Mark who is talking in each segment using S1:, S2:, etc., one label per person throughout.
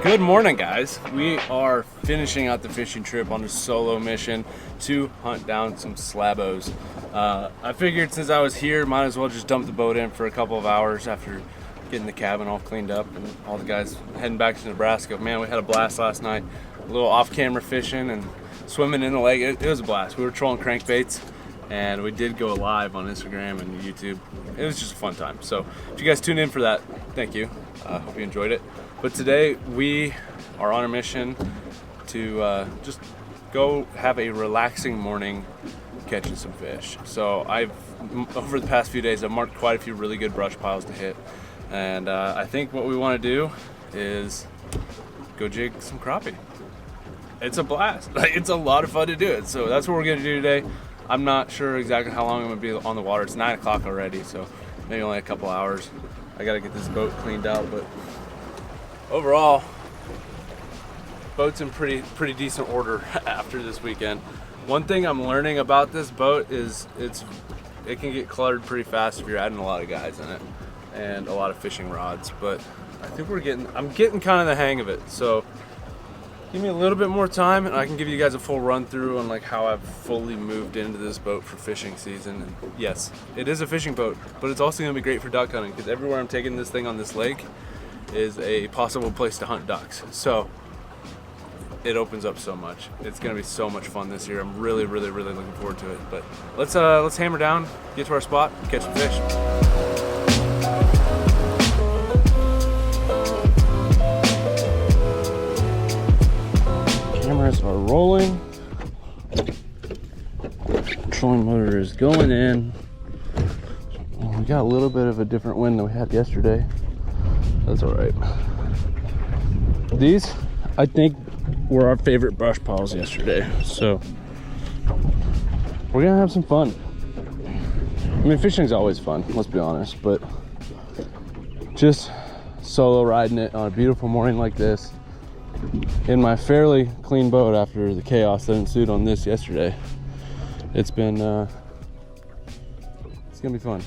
S1: Good morning, guys. We are finishing out the fishing trip on a solo mission to hunt down some slabos. I figured since I was here, might as well just dump the boat in for a couple of hours after getting the cabin all cleaned up and all the guys heading back to Nebraska. Man, we had a blast last night. A little off-camera fishing and swimming in the lake. It was a blast. We were trolling crankbaits, and we did go live on Instagram and YouTube. It was just a fun time. So if you guys tuned in for that, thank you. Hope you enjoyed it. But today we are on a mission to just go have a relaxing morning catching some fish. So over the past few days, I've marked quite a few really good brush piles to hit. And I think what we want to do is go jig some crappie. It's a blast. It's a lot of fun to do it. So that's what we're going to do today. I'm not sure exactly how long I'm going to be on the water. It's 9 o'clock already, so maybe only a couple hours. I got to get this boat cleaned out, but overall, boat's in pretty decent order after this weekend. One thing I'm learning about this boat is it can get cluttered pretty fast if you're adding a lot of guys in it and a lot of fishing rods. But I think I'm getting kind of the hang of it. So give me a little bit more time and I can give you guys a full run through on like how I've fully moved into this boat for fishing season. And yes, it is a fishing boat, but it's also gonna be great for duck hunting because everywhere I'm taking this thing on this lake is a possible place to hunt ducks. So it opens up so much. It's gonna be so much fun this year. I'm really looking forward to it. But let's hammer down, get to our spot, catch some fish. Cameras are rolling. Trolling motor is going in. We got a little bit of a different wind than we had yesterday. That's all right. These, I think, were our favorite brush piles yesterday. So we're gonna have some fun. I mean, fishing's always fun, let's be honest, but just solo riding it on a beautiful morning like this in my fairly clean boat after the chaos that ensued on this yesterday. It's been, it's gonna be fun.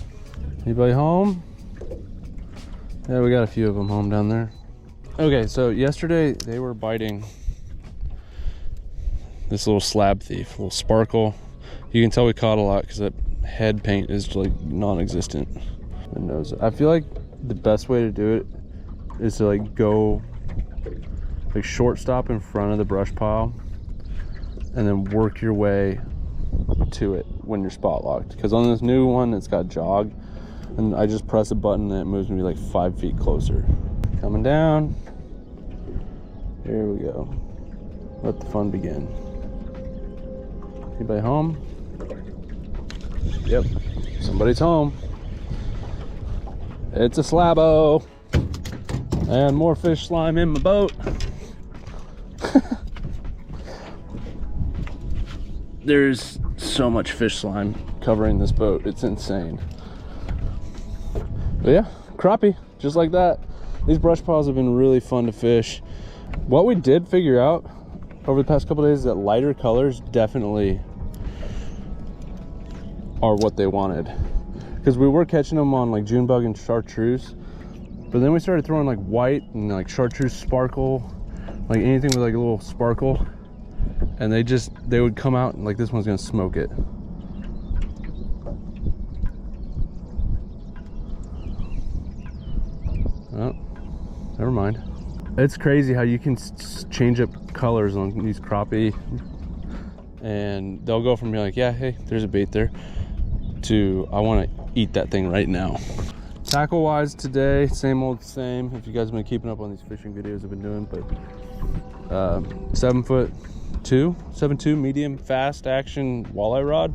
S1: Anybody home? Yeah, we got a few of them home down there. Okay, so yesterday they were biting this little slab thief, a little sparkle. You can tell we caught a lot because that head paint is like non-existent. The nose. I feel like the best way to do it is to like go like shortstop in front of the brush pile and then work your way to it when you're spot locked. Because on this new one, it's got jog, and I just press a button and it moves me like 5 feet closer. Coming down. Here we go. Let the fun begin. Anybody home? Yep, somebody's home. It's a slabo. And more fish slime in my boat. There's so much fish slime covering this boat. It's insane. But yeah, crappie, just like that. These brush piles have been really fun to fish. What we did figure out over the past couple days is that lighter colors definitely are what they wanted. Because we were catching them on like June bug and chartreuse, but then we started throwing like white and like chartreuse sparkle, like anything with like a little sparkle, and they would come out and like this one's gonna smoke it. Oh, never mind. It's crazy how you can change up colors on these crappie, and they'll go from being like, yeah, hey, there's a bait there, to I want to eat that thing right now. Tackle wise today, same old same. If you guys have been keeping up on these fishing videos I've been doing, but 7'2" medium fast action walleye rod,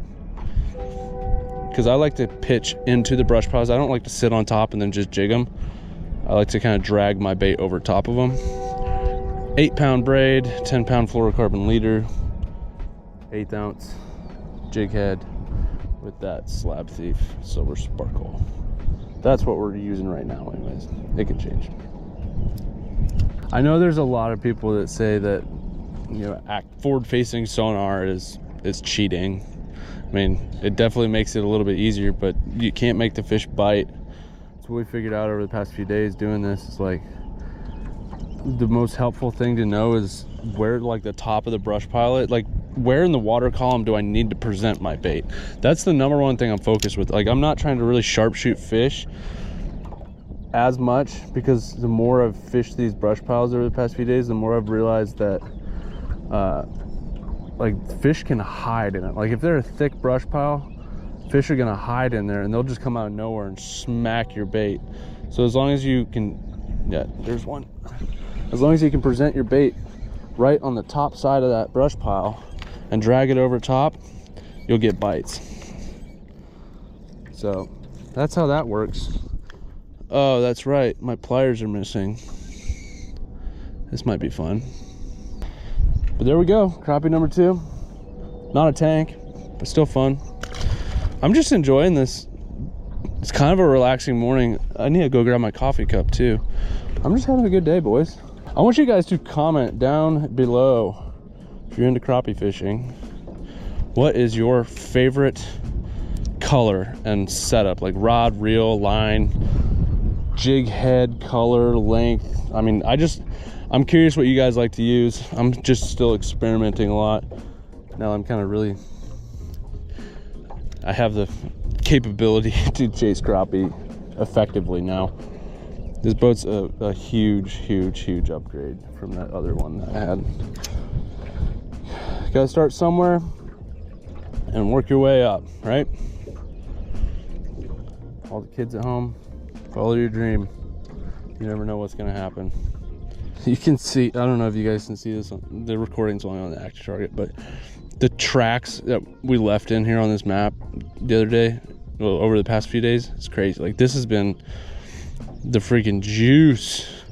S1: because I like to pitch into the brush piles. I don't like to sit on top and then just jig them. I like to kind of drag my bait over top of them. 8-pound braid, 10-pound fluorocarbon leader, 1/8 ounce jig head with that slab thief silver sparkle. That's what we're using right now anyways. It can change. I know there's a lot of people that say that, you know, forward facing sonar is cheating. I mean, it definitely makes it a little bit easier, but you can't make the fish bite. That's what we figured out over the past few days doing this. It's like, the most helpful thing to know is where like the top of the brush pile is, like where in the water column do I need to present my bait. That's the number one thing I'm focused with. Like I'm not trying to really sharpshoot fish as much, because the more I've fished these brush piles over the past few days, the more I've realized that like fish can hide in it. Like if they're a thick brush pile, fish are gonna hide in there and they'll just come out of nowhere and smack your bait. So as long as you can, yeah, there's one. As long as you can present your bait right on the top side of that brush pile and drag it over top, you'll get bites. So that's how that works. Oh, that's right, my pliers are missing. This might be fun. But there we go, crappie number 2. Not a tank, but still fun. I'm just enjoying this. It's kind of a relaxing morning. I need to go grab my coffee cup too. I'm just having a good day, boys. I want you guys to comment down below if you're into crappie fishing. What is your favorite color and setup? Like rod, reel, line, jig head, color, length. I mean, I'm curious what you guys like to use. I'm just still experimenting a lot. Now I'm kind of really, I have the capability to chase crappie effectively now. This boat's a huge upgrade from that other one that I had. Gotta start somewhere and work your way up, right? All the kids at home, follow your dream. You never know what's gonna happen. You can see, I don't know if you guys can see this, the recording's only on the active target, but the tracks that we left in here on this map the other day, well, over the past few days, it's crazy. Like this has been the freaking juice.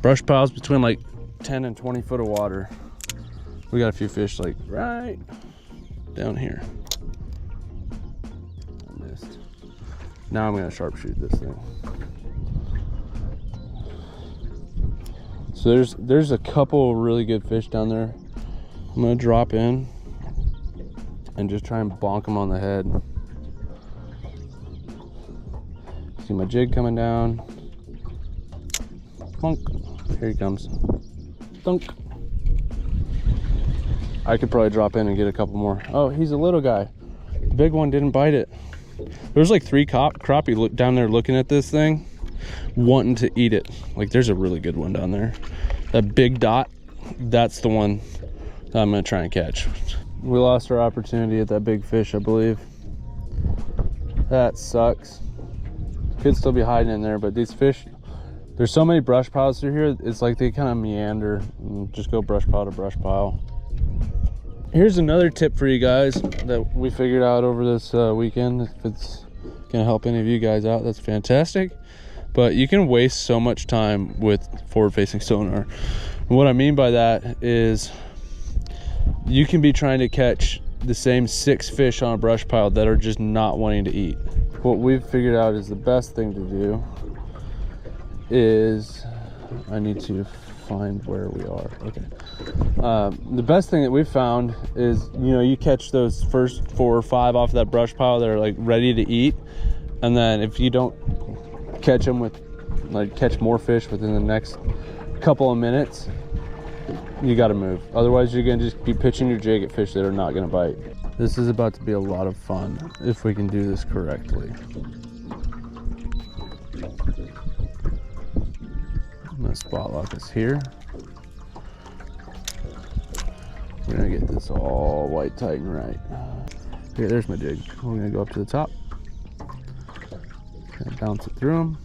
S1: Brush piles between like 10 and 20 foot of water. We got a few fish like right down here. I missed. Now I'm gonna sharpshoot this thing. So there's a couple really good fish down there. I'm gonna drop in and just try and bonk them on the head. See my jig coming down. Plunk. Here he comes. Thunk. I could probably drop in and get a couple more. Oh, he's a little guy. The big one didn't bite it. There's like 3 crappie down there looking at this thing, wanting to eat it. Like there's a really good one down there. That big dot, that's the one that I'm gonna try and catch. We lost our opportunity at that big fish, I believe. That sucks. Could still be hiding in there, but these fish, there's so many brush piles through here, it's like they kind of meander and just go brush pile to brush pile. Here's another tip for you guys that we figured out over this weekend. If it's gonna help any of you guys out, that's fantastic. But you can waste so much time with forward-facing sonar. And what I mean by that is you can be trying to catch the same 6 fish on a brush pile that are just not wanting to eat. What we've figured out is the best thing to do is, I need to find where we are. Okay. The best thing that we've found is, you know, you catch those first 4 or 5 off that brush pile that are like ready to eat, and then if you don't catch them with, like, catch more fish within the next couple of minutes, you got to move. Otherwise you're gonna just be pitching your jig at fish that are not gonna bite. This is about to be a lot of fun if we can do this correctly. I'm gonna spot lock us here. We're gonna get this all white tight and right. Okay, there's my jig. We're gonna go up to the top. Gonna bounce it through them.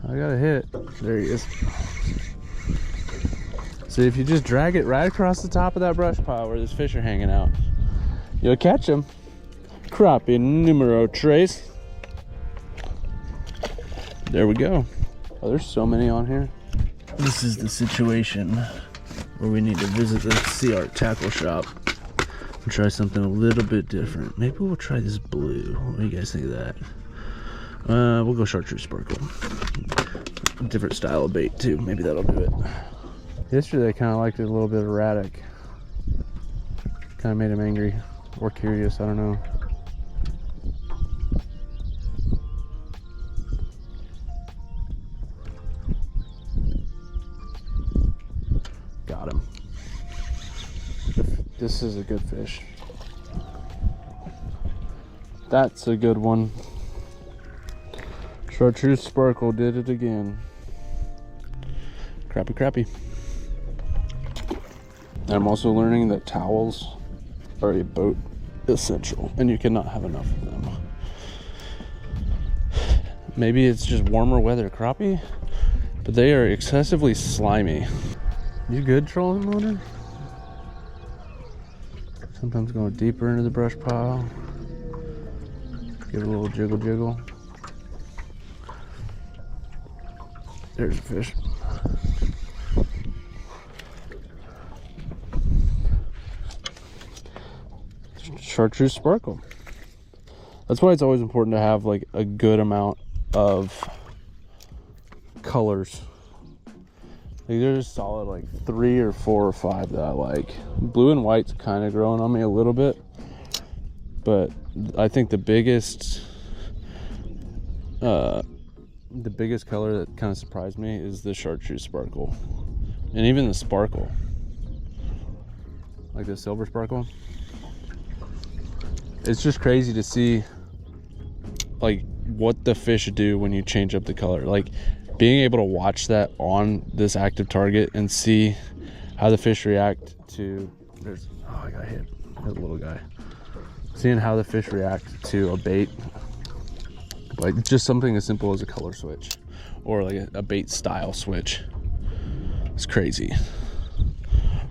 S1: I got a hit. There he is. So if you just drag it right across the top of that brush pile where these fish are hanging out, you'll catch them. Crappie numero tres. There we go. Oh, there's so many on here. This is the situation where we need to visit the Sea Art tackle shop and try something a little bit different. Maybe we'll try this blue. What do you guys think of that? We'll go chartreuse sparkle. Different style of bait too. Maybe that'll do it. Yesterday I kind of liked it a little bit erratic. Kind of made him angry or curious, I don't know. this is a good fish. That's a good one. Chartreuse Sparkle did it again. Crappie, crappie. And I'm also learning that towels are a boat essential, and you cannot have enough of them. Maybe it's just warmer weather crappie, but they are excessively slimy. You good, trolling motor? Sometimes going deeper into the brush pile. Give it a little jiggle jiggle. There's a fish. Chartreuse Sparkle. That's why it's always important to have like a good amount of colors. Like there's solid like 3 or 4 or 5 that I like. Blue and white's kind of growing on me a little bit, but I think the biggest color that kind of surprised me is the Chartreuse Sparkle, and even the Sparkle, like the Silver Sparkle. It's just crazy to see like what the fish do when you change up the color. Like being able to watch that on this active target and see how the fish react to, I got hit, there's a little guy. Seeing how the fish react to a bait, like just something as simple as a color switch or like a bait style switch. It's crazy.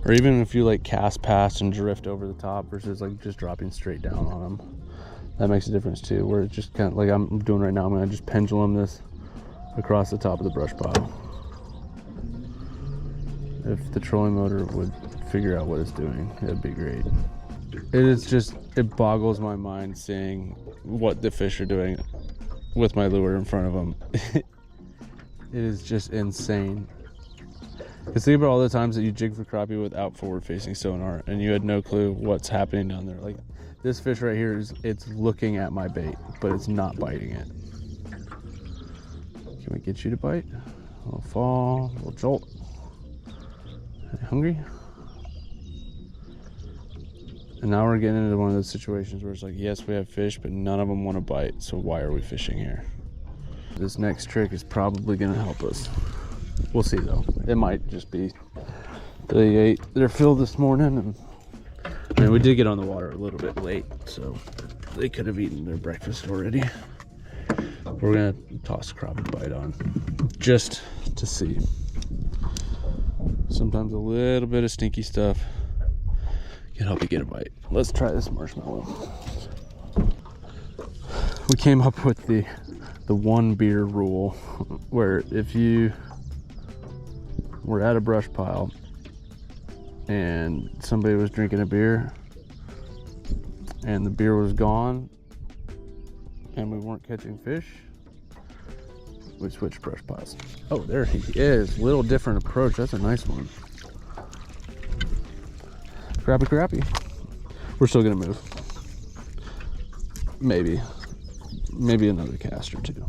S1: Or even if you like cast past and drift over the top versus like just dropping straight down on them. That makes a difference too, where it's just kind of like I'm doing right now. I'm gonna just pendulum this across the top of the brush pile. If the trolling motor would figure out what it's doing, it'd be great. It boggles my mind seeing what the fish are doing with my lure in front of them. It is just insane. Because think about all the times that you jig for crappie without forward-facing sonar, and you had no clue what's happening down there. Like this fish right here it's looking at my bait, but it's not biting it. Can we get you to bite? A little fall, a little jolt. Are you hungry? And now we're getting into one of those situations where it's like, yes, we have fish, but none of them want to bite. So why are we fishing here? This next trick is probably going to help us. We'll see though. It might just be they ate their fill this morning, and I mean we did get on the water a little bit late, so they could have eaten their breakfast already. We're gonna toss a crappie bite on just to see. Sometimes a little bit of stinky stuff can help you get a bite. Let's try this marshmallow. We came up with the 1 beer rule, where if you were at a brush pile and somebody was drinking a beer and the beer was gone and we weren't catching fish, we switched brush piles. Oh, there he is. Little different approach. That's a nice one. Crappie, crappie. We're still gonna move. Maybe another cast or 2.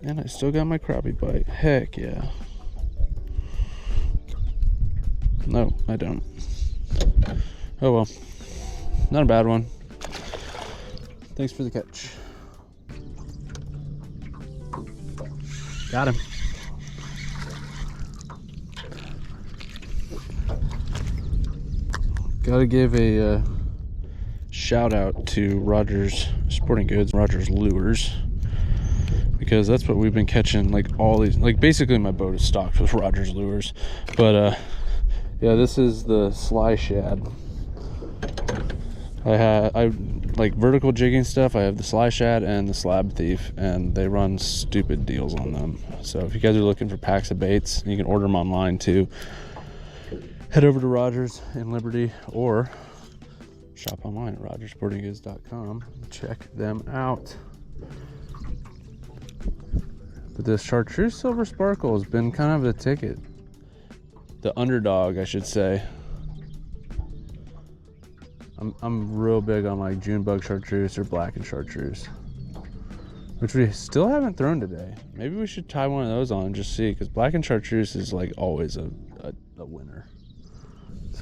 S1: And I still got my crappie bite. Heck yeah. No, I don't. Oh well. Not a bad one. Thanks for the catch. Got him. Gotta give a shout out to Rogers Sporting Goods, Rogers Lures, because that's what we've been catching. Like all these, like basically my boat is stocked with Rogers Lures, but yeah, this is the Sly Shad. I like vertical jigging stuff. I have the Sly Shad and the Slab Thief, and they run stupid deals on them. So if you guys are looking for packs of baits, you can order them online too. Head over to Rogers in Liberty or shop online at rogersportinggoods.com. Check them out. But this Chartreuse Silver Sparkle has been kind of the ticket. The underdog, I should say. I'm real big on like Junebug chartreuse or blackened chartreuse, which we still haven't thrown today. Maybe we should tie one of those on and just see, because blackened chartreuse is like always a winner.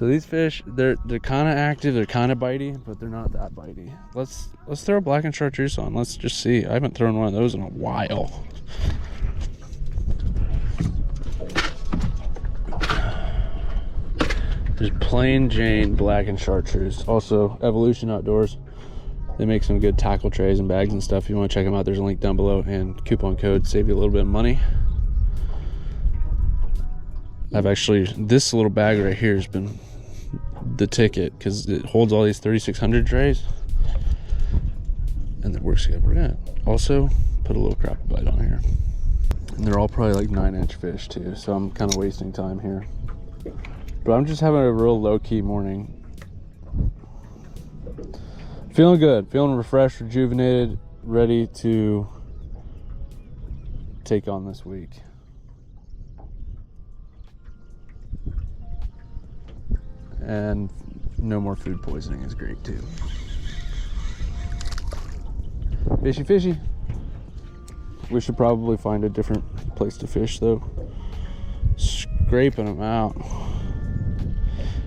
S1: So these fish, they're kind of active, they're kind of bitey, but they're not that bitey. Let's throw a black and chartreuse on. Let's just see. I haven't thrown one of those in a while. There's plain Jane black and chartreuse. Also, Evolution Outdoors. They make some good tackle trays and bags and stuff. If you want to check them out, there's a link down below, and coupon code save you a little bit of money. I've actually, this little bag right here has been the ticket because it holds all these 3600 trays, and it works good. We're gonna also put a little crappie bite on here, and they're all probably like 9-inch fish too, so I'm kind of wasting time here, but I'm just having a real low-key morning. Feeling good, feeling refreshed, rejuvenated, ready to take on this week. And no more food poisoning is great too. Fishy, fishy. We should probably find a different place to fish though. Scraping them out.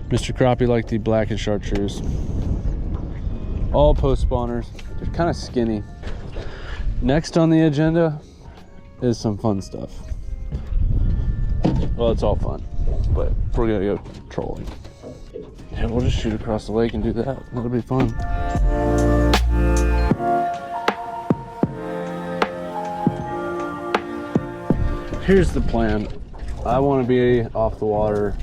S1: Mr. Crappie liked the black and chartreuse. All post spawners. They're kind of skinny. Next on the agenda is some fun stuff. Well, it's all fun, but we're gonna go trolling. Yeah, we'll just shoot across the lake and do that. That'll be fun. Here's the plan. I want to be off the water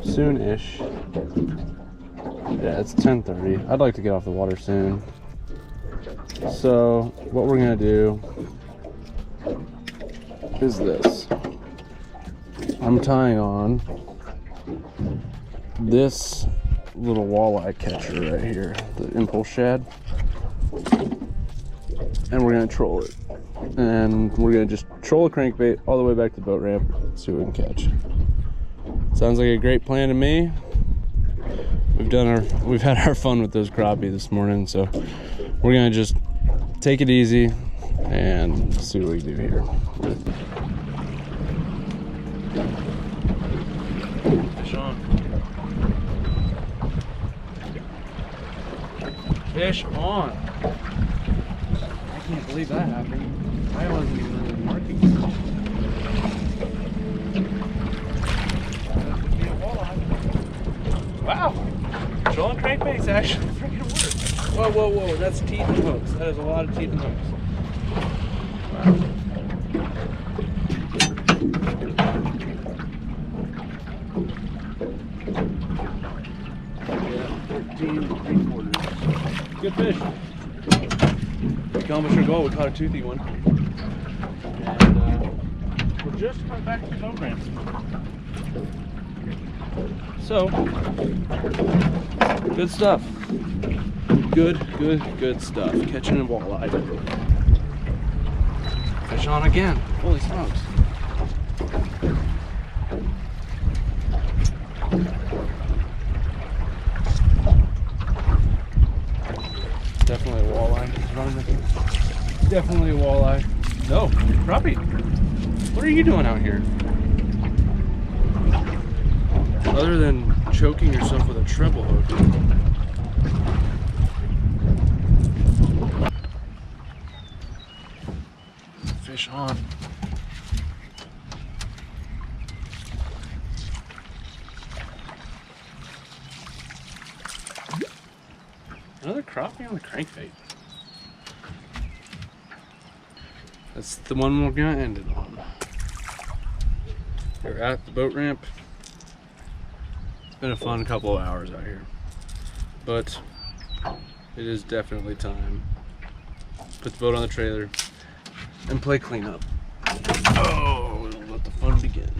S1: soon-ish. Yeah, it's 10:30. I'd like to get off the water soon. So what we're gonna do is this. I'm tying on this little walleye catcher right here, the impulse shad, and we're gonna troll it. And we're gonna just troll a crankbait all the way back to the boat ramp, see what we can catch. Sounds like a great plan to me. We've had our fun with those crappie this morning, so we're gonna just take it easy and see what we do here. Fish on. Fish on. I can't believe that happened. I wasn't even really marking it. That would be a walleye. Wow. Trolling crankbaits actually freaking work. Whoa, whoa, whoa. That's teeth and hooks. That is a lot of teeth and hooks. Wow. Yeah, 13 3/4. Good fish. We accomplished our goal. We caught a toothy one. And we're just coming back to the boat ramp. So, good stuff. Good stuff. Catching a walleye. Fish on again. Holy smokes. Definitely a walleye. Definitely a walleye. No, crappie. What are you doing out here? Other than choking yourself with a treble hook. Fish on. Another crappie on the crankbait. That's the one we're gonna end it on. We're at the boat ramp. It's been a fun couple of hours out here, but it is definitely time to put the boat on the trailer and play cleanup. Oh, let the fun begin.